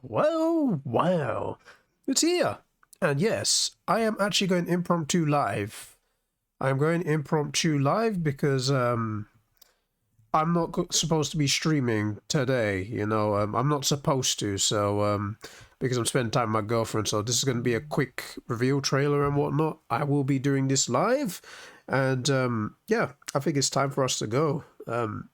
Well, it's here. And yes, I am actually going impromptu live. I'm going impromptu live because I'm not supposed to be streaming today, you know. I'm not supposed to, so because I'm spending time with my girlfriend, so this is going to be a quick reveal trailer and whatnot. I will be doing this live, and yeah, I think it's time for us to go. I'm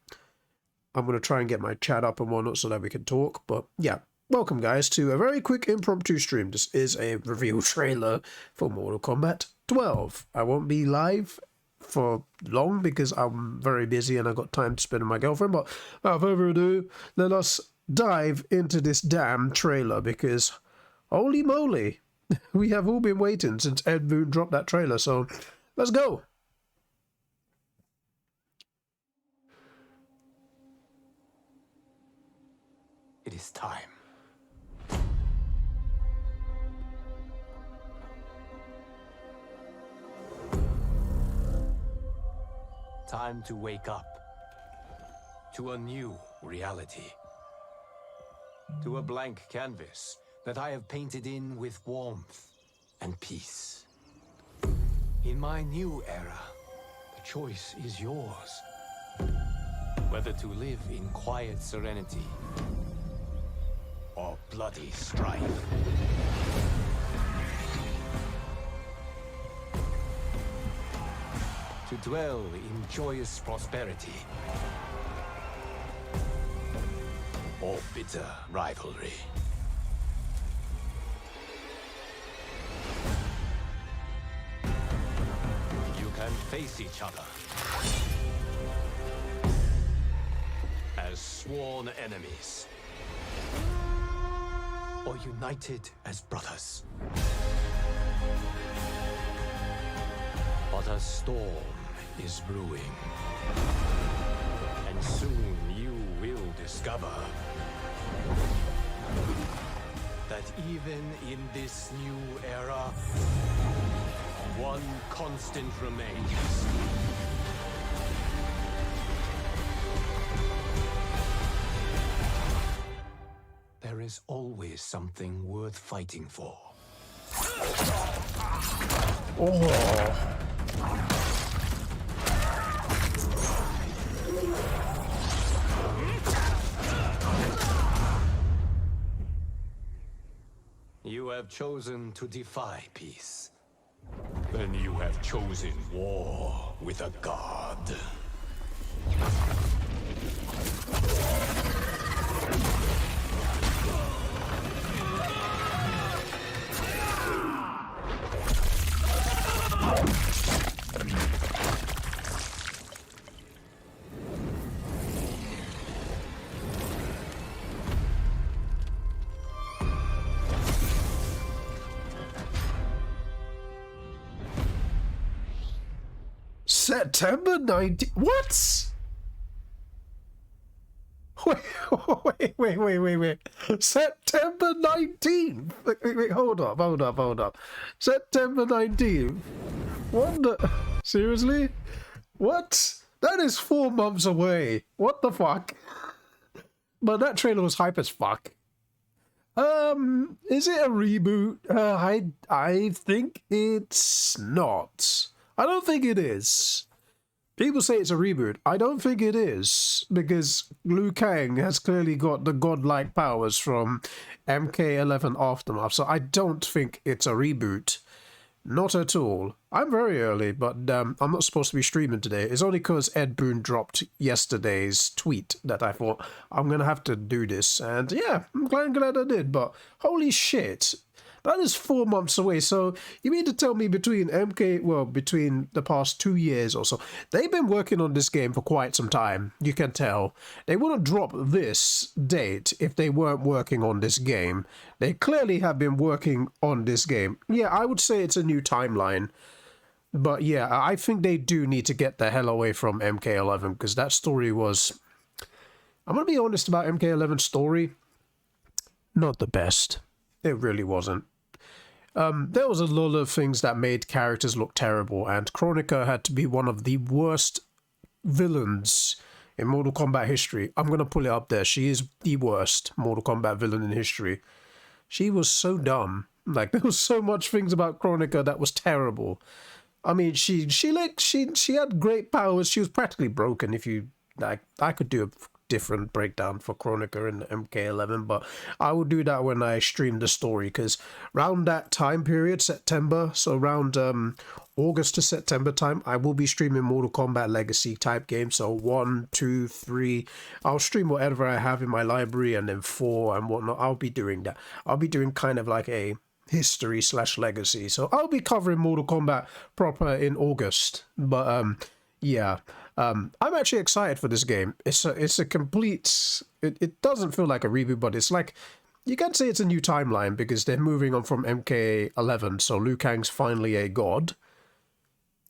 going to try and get my chat up and whatnot so that we can talk, but yeah. Welcome guys to a very quick impromptu stream. This is a reveal trailer for Mortal Kombat 12. I won't be live for long because I'm very busy and I've got time to spend with my girlfriend, but without further ado, let us dive into this damn trailer because holy moly, we have all been waiting since Ed Boon dropped that trailer, so let's go. It is time. Time to wake up to a new reality, to a blank canvas that I have painted in with warmth and peace. In my new era, the choice is yours. Whether to live in quiet serenity or bloody strife. To dwell in joyous prosperity or bitter rivalry. You can face each other as sworn enemies or united as brothers. But a storm is brewing, and soon you will discover that even in this new era, one constant remains. There is always something worth fighting for. Oh. You have chosen to defy peace. Then you have chosen war with a god. September 19th. What? Wait. September 19th. Wait, hold up. September 19th. What the? Seriously? What? That is 4 months away. What the fuck? But that trailer was hype as fuck. Is it a reboot? I think it's not. I don't think it is. People say it's a reboot. I don't think it is, because Liu Kang has clearly got the godlike powers from MK11 Aftermath, so I don't think it's a reboot. Not at all. I'm very early, but I'm not supposed to be streaming today. It's only because Ed Boon dropped yesterday's tweet that I thought, I'm going to have to do this. And yeah, I'm glad I did, but holy shit. That is 4 months away, so you mean to tell me between the past 2 years or so, they've been working on this game for quite some time, you can tell. They wouldn't drop this date if they weren't working on this game. They clearly have been working on this game. Yeah, I would say it's a new timeline. But yeah, I think they do need to get the hell away from MK11, because that story was... I'm going to be honest about MK11's story. Not the best. It really wasn't. There was a lot of things that made characters look terrible, and Kronika had to be one of the worst villains in Mortal Kombat history. I'm going to pull it up there. She is the worst Mortal Kombat villain in history. She was so dumb. Like, there was so much things about Kronika that was terrible. I mean, she had great powers. She was practically broken. If you like, I could do a different breakdown for Kronika and MK11, but I will do that when I stream the story, because around that time period, September, so around August to September time, I will be streaming Mortal Kombat Legacy type games. So 1, 2, 3, I'll stream whatever I have in my library, and then 4 and whatnot. I'll be doing that. I'll be doing kind of like a history / legacy. So I'll be covering Mortal Kombat proper in August. But yeah. I'm actually excited for this game. It's a complete... It doesn't feel like a reboot, but it's like... You can say it's a new timeline because they're moving on from MK11, so Liu Kang's finally a god.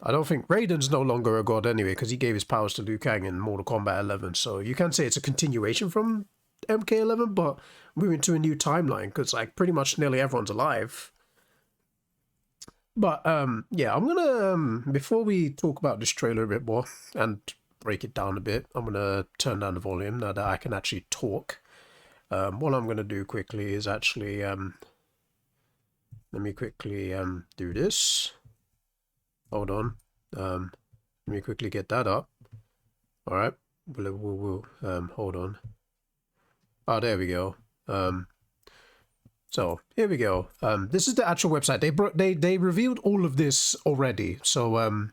I don't think... Raiden's no longer a god anyway, because he gave his powers to Liu Kang in Mortal Kombat 11, so you can say it's a continuation from MK11, but moving to a new timeline, because like pretty much nearly everyone's alive. But yeah, I'm gonna before we talk about this trailer a bit more and break it down a bit, I'm gonna turn down the volume now that I can actually talk. What I'm gonna do quickly is actually let me quickly do this. Hold on. Let me quickly get that up. All right. We'll hold on. Oh, there we go. So here we go. This is the actual website. They revealed all of this already. So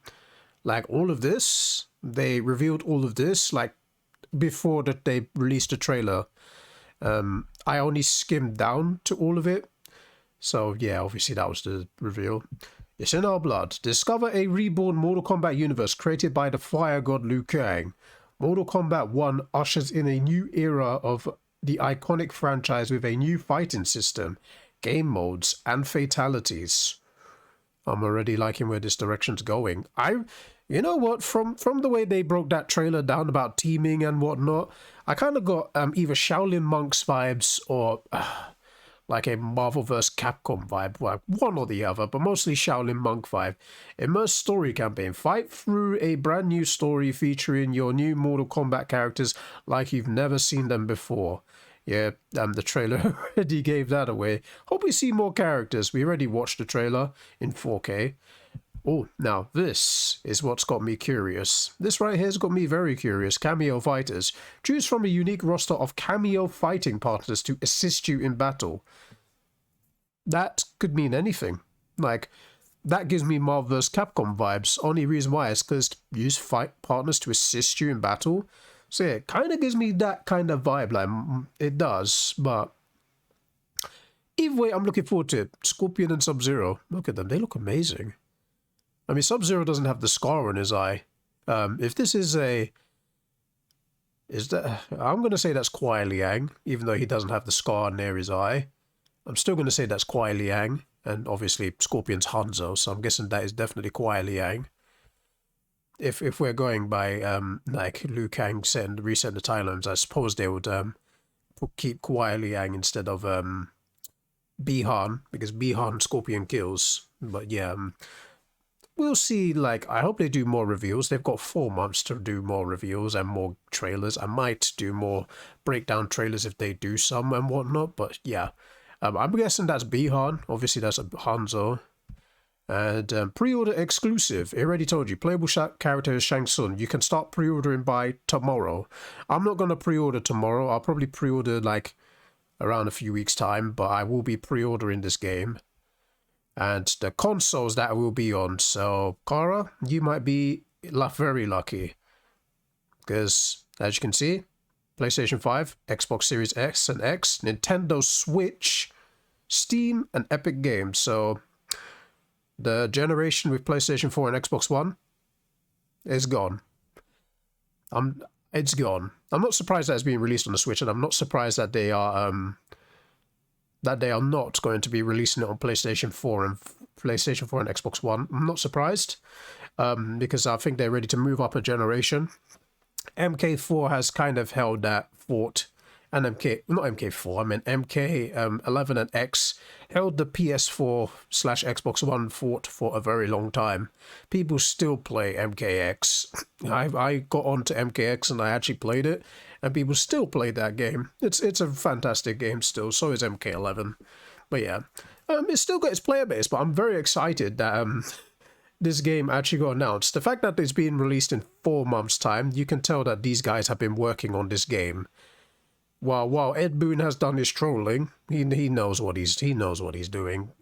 like all of this, they revealed all of this like before that they released the trailer. I only skimmed down to all of it. So yeah, obviously that was the reveal. It's in our blood. Discover a reborn Mortal Kombat universe created by the fire god Liu Kang. Mortal Kombat 1 ushers in a new era of the iconic franchise with a new fighting system, game modes, and fatalities. I'm already liking where this direction's going. You know what, from the way they broke that trailer down about teaming and whatnot, I kind of got either Shaolin Monks vibes or like a Marvel vs. Capcom vibe, like one or the other, but mostly Shaolin Monk vibe. Immerse story campaign. Fight through a brand new story featuring your new Mortal Kombat characters like you've never seen them before. Yeah, the trailer already gave that away. Hope we see more characters. We already watched the trailer in 4K. Oh, now this is what's got me curious. This right here's got me very curious. Cameo fighters. Choose from a unique roster of cameo fighting partners to assist you in battle. That could mean anything. Like, that gives me Marvel vs. Capcom vibes. Only reason why is because use fight partners to assist you in battle. So yeah, it kind of gives me that kind of vibe. Like, it does, but either way, I'm looking forward to it. Scorpion and Sub-Zero. Look at them. They look amazing. I mean, Sub-Zero doesn't have the scar on his eye. If this is a... I'm going to say that's Kuai Liang, even though he doesn't have the scar near his eye. I'm still going to say that's Kuai Liang, and obviously Scorpion's Hanzo, so I'm guessing that is definitely Kuai Liang. If we're going by like Liu Kang reset the timelines, I suppose they would keep Kuai Liang instead of Bi-Han, because Bi-Han Scorpion kills. But yeah, we'll see. Like, I hope they do more reveals. They've got 4 months to do more reveals and more trailers. I might do more breakdown trailers if they do some and whatnot, but yeah. I'm guessing that's Bi-Han. Obviously, that's a Hanzo. And pre-order exclusive. It already told you. Playable character is Shang Tsung. You can start pre-ordering by tomorrow. I'm not going to pre-order tomorrow. I'll probably pre-order like around a few weeks' time. But I will be pre-ordering this game. And the consoles that will be on. So, Kara, you might be very lucky. Because, as you can see, PlayStation 5, Xbox Series X and X, Nintendo Switch, Steam, and Epic Games. So, the generation with PlayStation 4 and Xbox One is gone. It's gone. I'm not surprised that it's being released on the Switch, and I'm not surprised that they are not going to be releasing it on PlayStation 4 and Xbox One. I'm not surprised, because I think they're ready to move up a generation. MK4 has kind of held that fort and not MK4, I meant MK 11 and X held the PS4/Xbox One fort for a very long time. People still play MKX. I got onto MKX and I actually played it, and people still play that game. It's a fantastic game still. So is MK11. But yeah, it's still got its player base. But I'm very excited that this game actually got announced. The fact that it's being released in 4 months' time, you can tell that these guys have been working on this game. While Ed Boon has done his trolling, he knows what he's doing.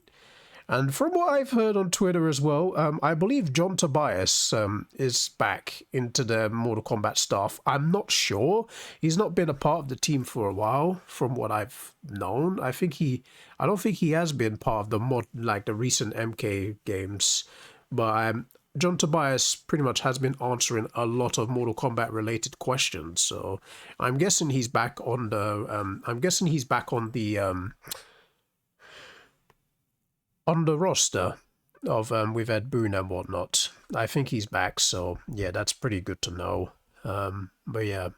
And from what I've heard on Twitter as well, I believe John Tobias is back into the Mortal Kombat staff. I'm not sure. He's not been a part of the team for a while, from what I've known. I don't think he has been part of the recent MK games. But John Tobias pretty much has been answering a lot of Mortal Kombat related questions. So I'm guessing he's back on the on the roster of with Ed Boon and whatnot. I think he's back, so yeah, that's pretty good to know. But yeah,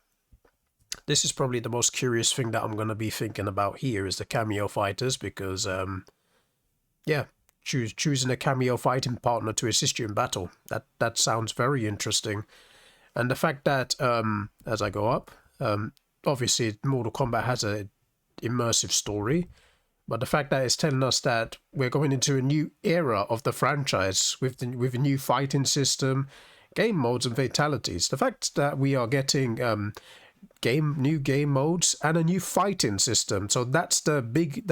this is probably the most curious thing that I'm gonna be thinking about here is the cameo fighters, because yeah, choosing a cameo fighting partner to assist you in battle, that sounds very interesting. And the fact that as I go up, obviously Mortal Kombat has a immersive story. But the fact that it's telling us that we're going into a new era of the franchise with a new fighting system, game modes, and fatalities. The fact that we are getting new game modes and a new fighting system. So that's the big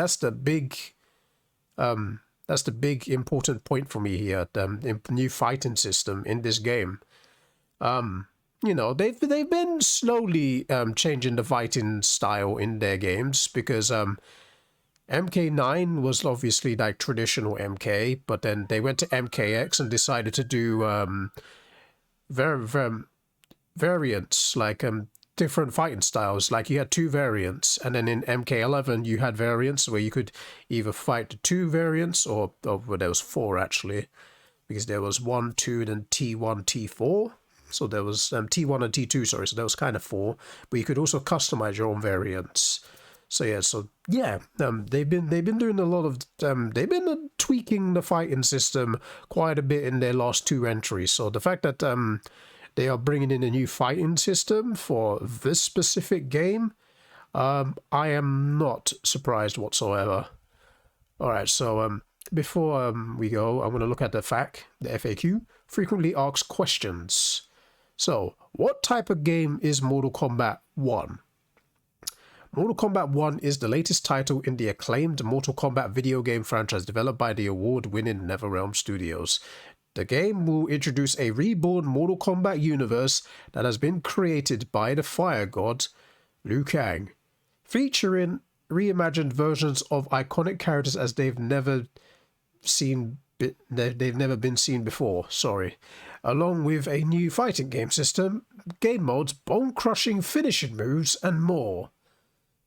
important point for me here. The new fighting system in this game. You know, they've been slowly changing the fighting style in their games, because MK9 was obviously like traditional MK, but then they went to MKX and decided to do variants, like different fighting styles. Like you had 2 variants, and then in MK11 you had variants where you could either fight the 2 variants, or well, there was 4 actually, because there was 1, 2, then T1, T4. So there was T1 and T2, sorry, so there was kind of 4, but you could also customize your own variants. So yeah, they've been doing a lot of they've been tweaking the fighting system quite a bit in their last 2 entries. So the fact that they are bringing in a new fighting system for this specific game, I am not surprised whatsoever. All right, so before we go, I'm going to look at the FAQ, frequently asked questions. So, what type of game is Mortal Kombat 1? Mortal Kombat 1 is the latest title in the acclaimed Mortal Kombat video game franchise developed by the award-winning Netherrealm Studios. The game will introduce a reborn Mortal Kombat universe that has been created by the fire god Liu Kang, featuring reimagined versions of iconic characters as they've never been seen before, along with a new fighting game system, game modes, bone-crushing finishing moves, and more.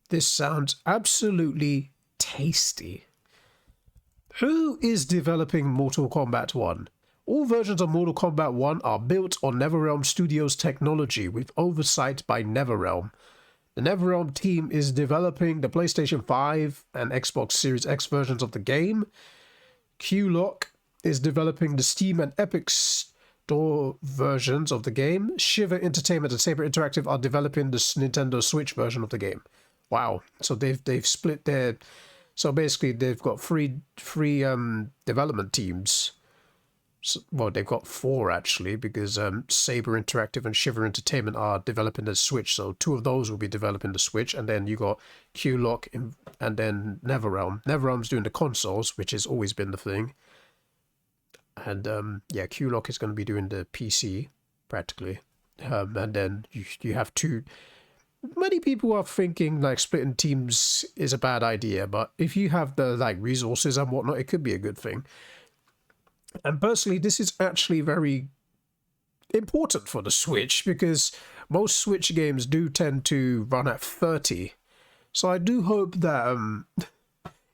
This sounds absolutely tasty. Who is developing Mortal Kombat 1? All versions of Mortal Kombat 1 are built on Netherrealm Studios technology with oversight by Netherrealm. The Netherrealm team is developing the PlayStation 5 and Xbox Series X versions of the game. Q-Lock is developing the Steam and Epic Store versions of the game. Shiver Entertainment and Saber Interactive are developing the Nintendo Switch version of the game. Wow! So they've split their. So basically, they've got three development teams. So, well, they've got 4 actually, because Saber Interactive and Shiver Entertainment are developing the Switch. So 2 of those will be developing the Switch, and then you got Q-Lock and then Netherrealm. Netherrealm's doing the consoles, which has always been the thing. And yeah, Q-Lock is going to be doing the PC practically, and then you have 2. Many people are thinking like splitting teams is a bad idea, but if you have the like resources and whatnot, it could be a good thing. And personally, this is actually very important for the Switch, because most Switch games do tend to run at 30. So I do hope that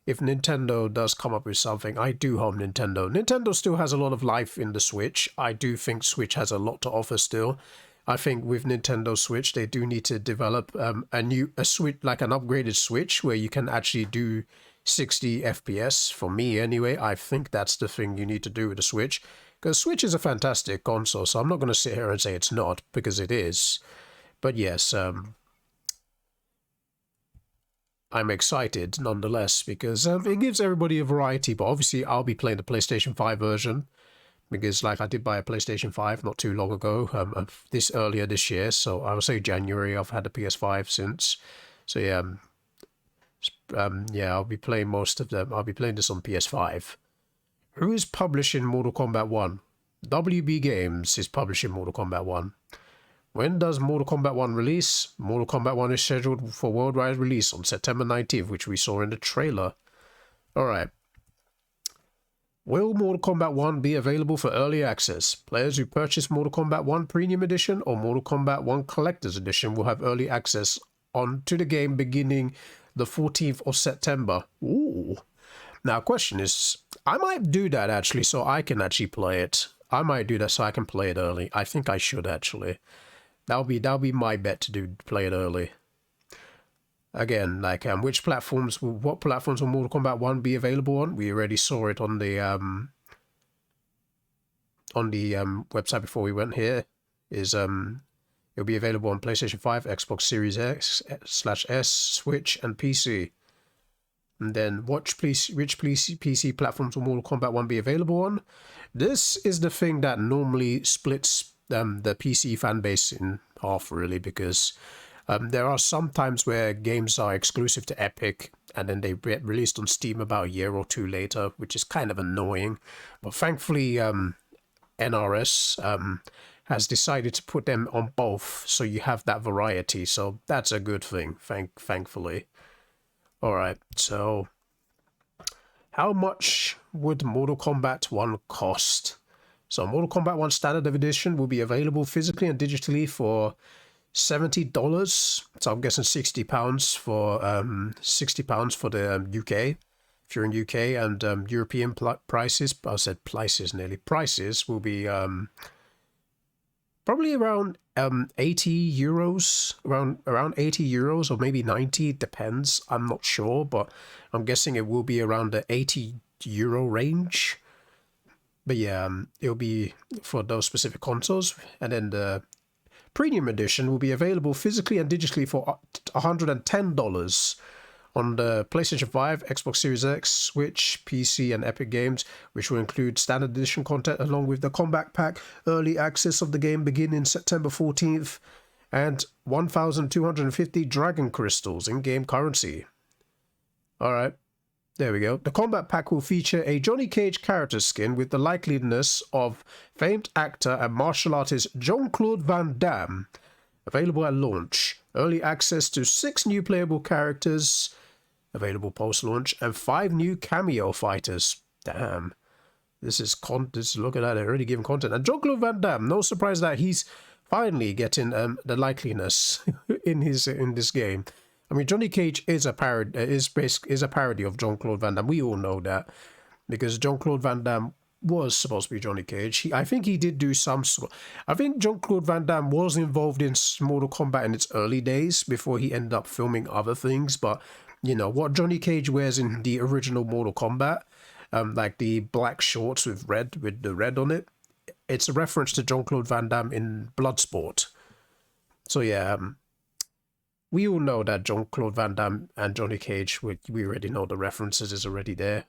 if Nintendo does come up with something, I do hope Nintendo still has a lot of life in the Switch. I do think Switch has a lot to offer still. I think with Nintendo Switch, they do need to develop a Switch, like an upgraded Switch where you can actually do 60 FPS. For me, anyway, I think that's the thing you need to do with the Switch. Because Switch is a fantastic console, so I'm not going to sit here and say it's not, because it is. But yes, I'm excited nonetheless, because it gives everybody a variety. But obviously, I'll be playing the PlayStation 5 version, because like I did buy a PlayStation 5 not too long ago, earlier this year, so I would say January. I've had a PS5 since, so yeah, yeah, I'll be playing most of them. I'll be playing this on PS5. Who is publishing Mortal Kombat 1? WB Games is publishing Mortal Kombat 1. When does Mortal Kombat 1 release? Mortal Kombat 1 is scheduled for worldwide release on September 19th, which we saw in the trailer. Alright. Will Mortal Kombat 1 be available for early access? Players who purchase Mortal Kombat 1 Premium Edition or Mortal Kombat 1 Collector's Edition will have early access to the game beginning the 14th of September. Ooh. Now, question is, I might do that actually so I can actually play it. I might do that so I can play it early. I think I should actually. That'll be my bet to play it early. Again, like what platforms will Mortal Kombat 1 be available on? We already saw it on the website before we went here. It'll be available on PlayStation 5, Xbox Series X/S, Switch, and PC. And then which PC platforms will Mortal Kombat 1 be available on? This is the thing that normally splits the PC fan base in half, really, because there are some times where games are exclusive to Epic and then they get released on Steam about a year or two later, which is kind of annoying. But thankfully, NRS has decided to put them on both, so you have that variety. So that's a good thing, thankfully. Alright, so how much would Mortal Kombat 1 cost? So Mortal Kombat 1 Standard Edition will be available physically and digitally for $70. So I'm guessing £60 for the UK. If you're in UK, and European prices, I said prices nearly. Prices will be probably around 80 euros, around 80 euros, or maybe 90, depends. I'm not sure, but I'm guessing it will be around the 80 euro range. But yeah, it'll be for those specific consoles. And then the Premium Edition will be available physically and digitally for $110 on the PlayStation 5, Xbox Series X, Switch, PC, and Epic Games, which will include Standard Edition content along with the Combat Pack, early access of the game beginning September 14th, and 1,250 Dragon Crystals in-game currency. Alright, there we go. The Combat Pack will feature a Johnny Cage character skin with the likeliness of famed actor and martial artist Jean-Claude Van Damme, available at launch. Early access to 6 new playable characters, available post-launch, and 5 new cameo fighters. Damn. This is look at that, they're already giving content. And Jean-Claude Van Damme, no surprise that he's finally getting the likeliness in this game. I mean, Johnny Cage is a parody of Jean-Claude Van Damme. We all know that, because Jean-Claude Van Damme was supposed to be Johnny Cage. I think he did do I think Jean-Claude Van Damme was involved in Mortal Kombat in its early days before he ended up filming other things. But you know what Johnny Cage wears in the original Mortal Kombat, like the black shorts with the red on it, it's a reference to Jean-Claude Van Damme in Bloodsport. So yeah, we all know that Jean-Claude Van Damme and Johnny Cage, we already know the references is already there.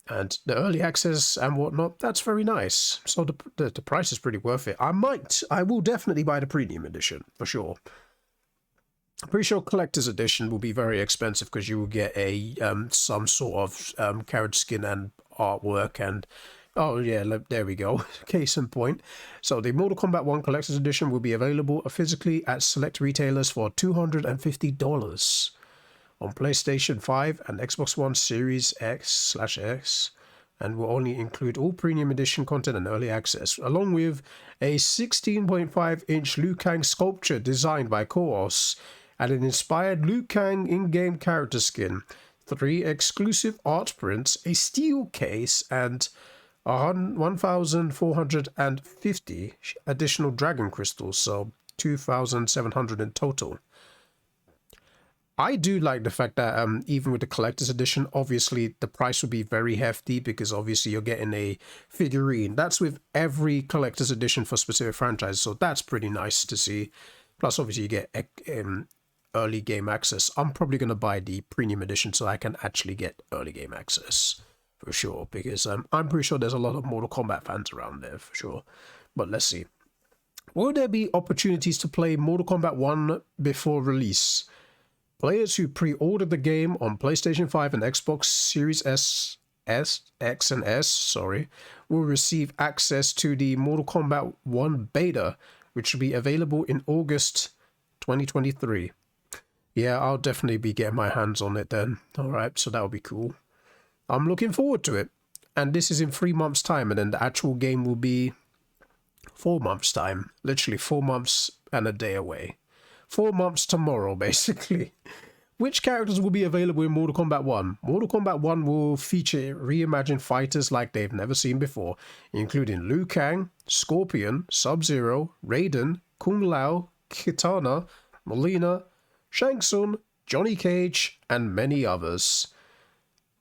And the early access and whatnot, that's very nice. So the price is pretty worth it. I will definitely buy the Premium Edition, for sure. I'm pretty sure Collector's Edition will be very expensive because you will get some sort of carriage skin and artwork and... Oh yeah, there we go. Case in point. So the Mortal Kombat 1 Collector's Edition will be available physically at select retailers for $250 on PlayStation 5 and Xbox One Series X/X, and will only include all Premium Edition content and early access, along with a 16.5-inch Liu Kang sculpture designed by Koos and an inspired Liu Kang in-game character skin, 3 exclusive art prints, a steel case, and 1,450 additional dragon crystals, so 2,700 in total. I do like the fact that even with the collector's edition, obviously the price would be very hefty because obviously you're getting a figurine. That's with every collector's edition for specific franchises, so that's pretty nice to see. Plus, obviously, you get early game access. I'm probably going to buy the premium edition so I can actually get early game access for sure, because I'm pretty sure there's a lot of Mortal Kombat fans around there for sure. But let's see. Will there be opportunities to play Mortal Kombat 1 before release? Players who pre-ordered the game on PlayStation 5 and Xbox Series X and S, will receive access to the Mortal Kombat 1 beta, which will be available in August 2023. Yeah, I'll definitely be getting my hands on it then. Alright, so that'll be cool. I'm looking forward to it. And this is in 3 months' time, and then the actual game will be 4 months' time. Literally 4 months and a day away. 4 months tomorrow, basically. Which characters will be available in Mortal Kombat 1? Mortal Kombat 1 will feature reimagined fighters like they've never seen before, including Liu Kang, Scorpion, Sub-Zero, Raiden, Kung Lao, Kitana, Molina, Shang Tsung, Johnny Cage, and many others.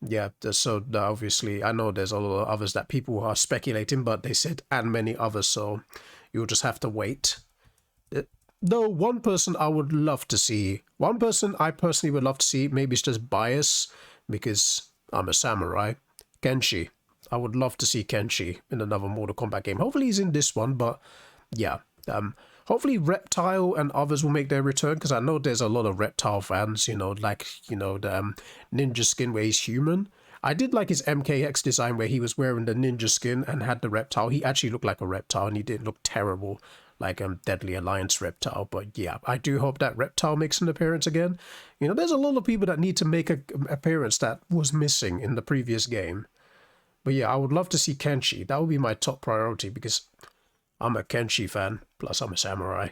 Yeah, so obviously, I know there's a lot of others that people are speculating, but they said and many others, so you'll just have to wait. Though one person I would love to see, one person I personally would love to see, maybe it's just bias because I'm a samurai, Kenshi. I would love to see Kenshi in another Mortal Kombat game. Hopefully he's in this one, but yeah. Hopefully Reptile and others will make their return, because I know there's a lot of Reptile fans, like, the ninja skin where he's human. I did like his MKX design where he was wearing the ninja skin and had the reptile. He actually looked like a reptile and he didn't look terrible like Deadly Alliance reptile. But yeah, I do hope that reptile makes an appearance again. There's a lot of people that need to make an appearance that was missing in the previous game. But yeah, I would love to see Kenshi. That would be my top priority because I'm a Kenshi fan, plus I'm a samurai.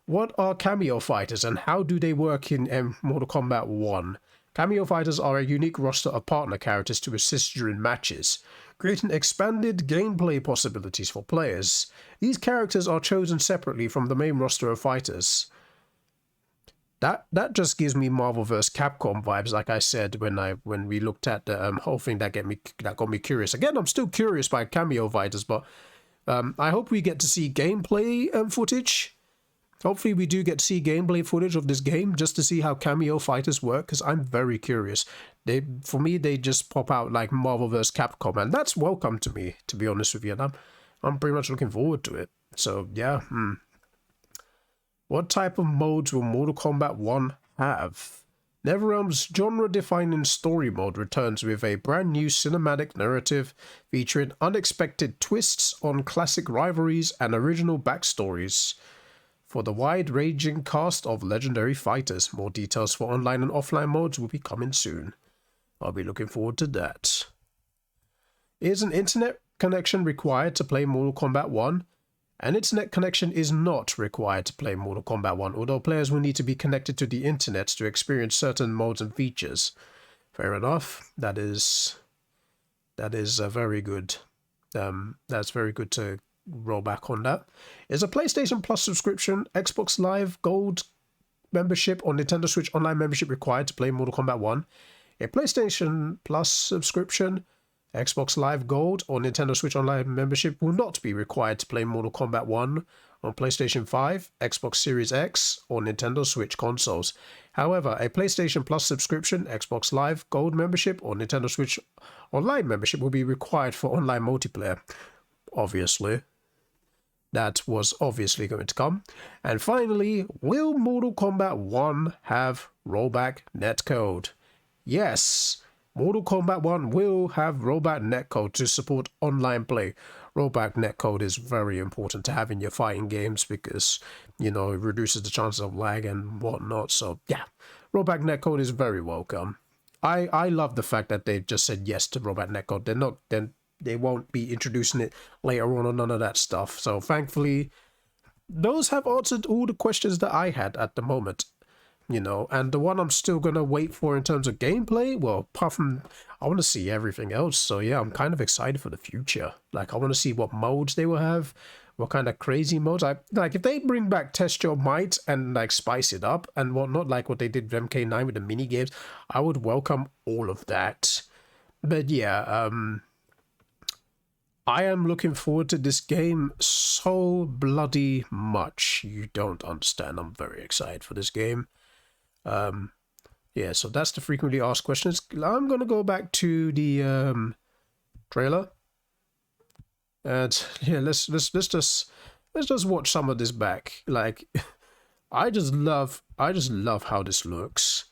What are cameo fighters and how do they work in Mortal Kombat 1? Cameo fighters are a unique roster of partner characters to assist during matches, creating expanded gameplay possibilities for players. These characters are chosen separately from the main roster of fighters. That just gives me Marvel vs. Capcom vibes, like I said when we looked at the whole thing that got me curious. Again, I'm still curious by cameo fighters, but I hope we get to see gameplay footage. Hopefully we do get to see gameplay footage of this game just to see how cameo fighters work, because I'm very curious. For me, they just pop out like Marvel vs. Capcom, and that's welcome to me, to be honest with you, and I'm pretty much looking forward to it. So, yeah. What type of modes will Mortal Kombat 1 have? Netherrealm's genre-defining story mode returns with a brand new cinematic narrative featuring unexpected twists on classic rivalries and original backstories for the wide-ranging cast of legendary fighters. More details for online and offline modes will be coming soon. I'll be looking forward to that. Is an internet connection required to play Mortal Kombat 1? An internet connection is not required to play Mortal Kombat 1, although players will need to be connected to the internet to experience certain modes and features. Fair enough. That is very good. That's very good to roll back on that. Is a PlayStation Plus subscription, Xbox Live Gold membership, or Nintendo Switch Online membership required to play Mortal Kombat 1? A PlayStation Plus subscription, Xbox Live Gold, or Nintendo Switch Online membership will not be required to play Mortal Kombat 1 on PlayStation 5, Xbox Series X, or Nintendo Switch consoles. However, a PlayStation Plus subscription, Xbox Live Gold membership, or Nintendo Switch Online membership will be required for online multiplayer. Obviously. That was obviously going to come. And finally, will Mortal Kombat 1 have rollback netcode? Yes. Mortal Kombat 1 will have rollback netcode to support online play. Rollback netcode is very important to have in your fighting games because, it reduces the chances of lag and whatnot. So, yeah, rollback netcode is very welcome. I love the fact that they've just said yes to rollback netcode. They won't be introducing it later on or none of that stuff. So, thankfully, those have answered all the questions that I had at the moment. you know. And the one I'm still gonna wait for in terms of gameplay, well, apart from, I want to see everything else. So yeah, I'm kind of excited for the future. Like, I want to see what modes they will have, what kind of crazy modes. I like if they bring back Test Your Might and like spice it up and whatnot, like what they did with MK9 with the mini games. I would welcome all of that. But yeah, I am looking forward to this game so bloody much. You don't understand. I'm very excited for this game. Yeah, so that's the frequently asked questions. I'm gonna go back to the trailer. And yeah, let's just watch some of this back. Like, I just love how this looks.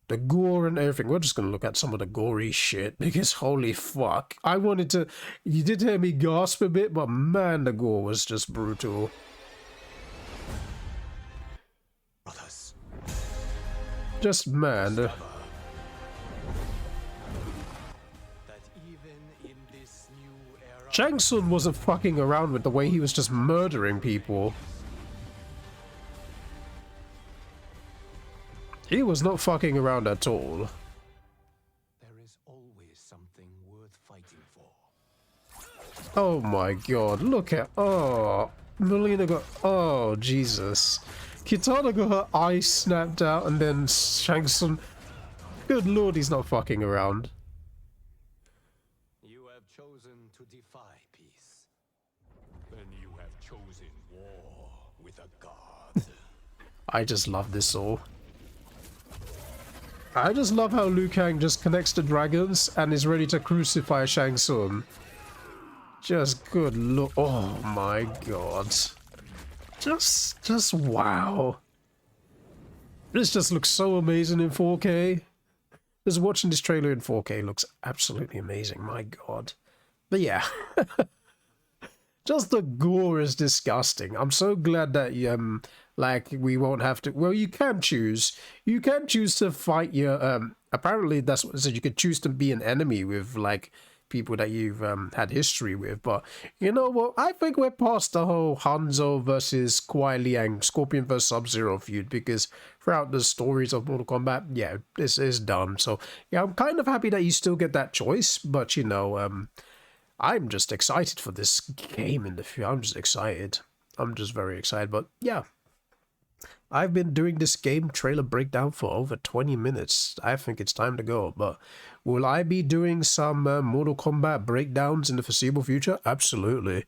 The gore and everything. We're just gonna look at some of the gory shit because holy fuck. I wanted to, you did hear me gasp a bit, but man, the gore was just brutal. Brothers. Just man. That even in this new era, Shang Tsung wasn't fucking around with the way he was just murdering people. He was not fucking around at all. there is always something worth fighting for. Oh my god, look at, oh, Melina got, oh Jesus. Kitana got her eye snapped out and then Shang Tsung, good lord, he's not fucking around. You have chosen to defy peace. Then you have chosen war with a god. I just love this all. I just love how Liu Kang just connects the dragons and is ready to crucify Shang Tsung. Just good look. Oh my god. Just wow. This just looks so amazing in 4K. Just watching this trailer in 4K looks absolutely amazing. My god. But yeah. Just the gore is disgusting. I'm so glad that like we won't have to, well, you can choose to fight your apparently that's what it said, you could choose to be an enemy with like people that you've had history with. But you know what, I think we're past the whole Hanzo versus Kuai Liang, Scorpion versus Sub-Zero feud, because throughout the stories of Mortal Kombat, yeah, this is done. So yeah, I'm kind of happy that you still get that choice, but you know, I'm just excited for this game in the future. I'm just excited. I'm just very excited. But yeah, I've been doing this game trailer breakdown for over 20 minutes. I think it's time to go. But will I be doing some Mortal Kombat breakdowns in the foreseeable future? Absolutely.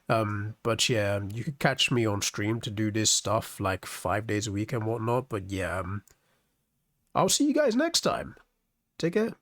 But yeah, you can catch me on stream to do this stuff like 5 days a week and whatnot. But yeah, I'll see you guys next time. Take care.